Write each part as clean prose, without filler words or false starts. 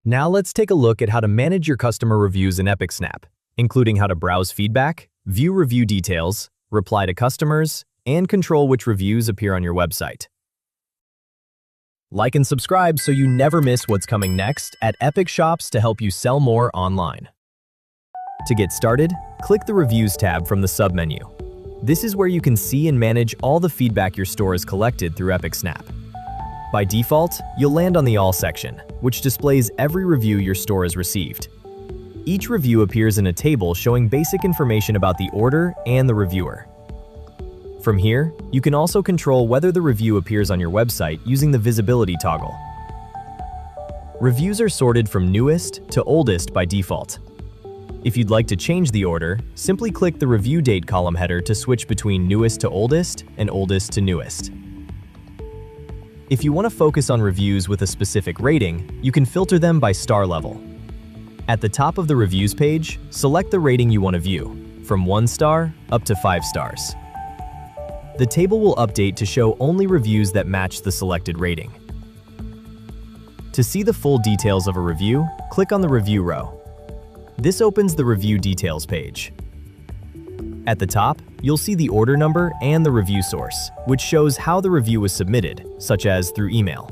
Now let's take a look at how to manage your customer reviews in epicSnap, including how to browse feedback, view review details, reply to customers, and control which reviews appear on your website. Like and subscribe so you never miss what's coming next at Epic Shops to help you sell more online. To get started, click the Reviews tab from the submenu. This is where you can see and manage all the feedback your store has collected through epicSnap. By default, you'll land on the All section, which displays every review your store has received. Each review appears in a table showing basic information about the order and the reviewer. From here, you can also control whether the review appears on your website using the visibility toggle. Reviews are sorted from newest to oldest by default. If you'd like to change the order, simply click the review date column header to switch between newest to oldest and oldest to newest. If you want to focus on reviews with a specific rating, you can filter them by star level. At the top of the reviews page, select the rating you want to view, from 1 star up to 5 stars. The table will update to show only reviews that match the selected rating. To see the full details of a review, click on the review row. This opens the review details page. At the top, you'll see the order number and the review source, which shows how the review was submitted, such as through email.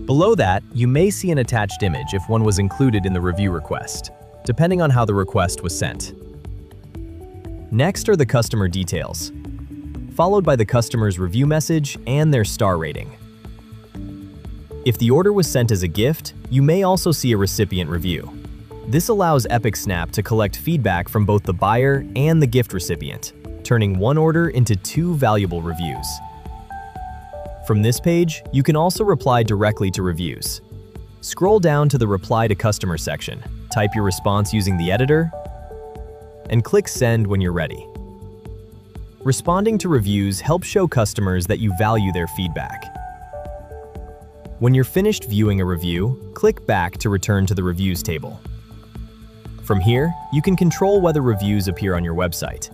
Below that, you may see an attached image if one was included in the review request, depending on how the request was sent. Next are the customer details, followed by the customer's review message and their star rating. If the order was sent as a gift, you may also see a recipient review. This allows epicSnap to collect feedback from both the buyer and the gift recipient, turning one order into 2 valuable reviews. From this page, you can also reply directly to reviews. Scroll down to the Reply to Customer section, type your response using the editor, and click Send when you're ready. Responding to reviews helps show customers that you value their feedback. When you're finished viewing a review, click Back to return to the Reviews table. From here, you can control whether reviews appear on your website.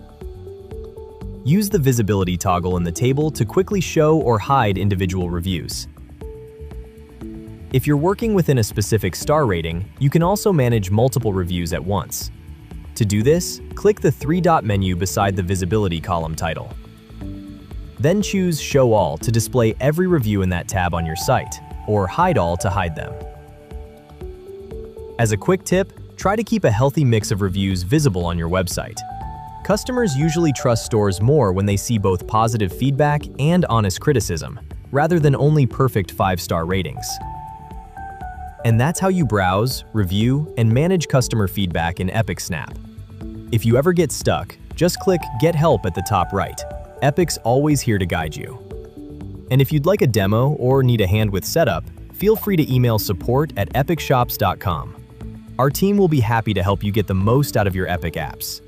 Use the visibility toggle in the table to quickly show or hide individual reviews. If you're working within a specific star rating, you can also manage multiple reviews at once. To do this, click the 3-dot menu beside the visibility column title. Then choose Show All to display every review in that tab on your site, or Hide All to hide them. As a quick tip, try to keep a healthy mix of reviews visible on your website. Customers usually trust stores more when they see both positive feedback and honest criticism, rather than only perfect 5-star ratings. And that's how you browse, review, and manage customer feedback in epicSnap. If you ever get stuck, just click Get Help at the top right. Epic's always here to guide you. And if you'd like a demo or need a hand with setup, feel free to email support@epicshops.com. Our team will be happy to help you get the most out of your Epic apps.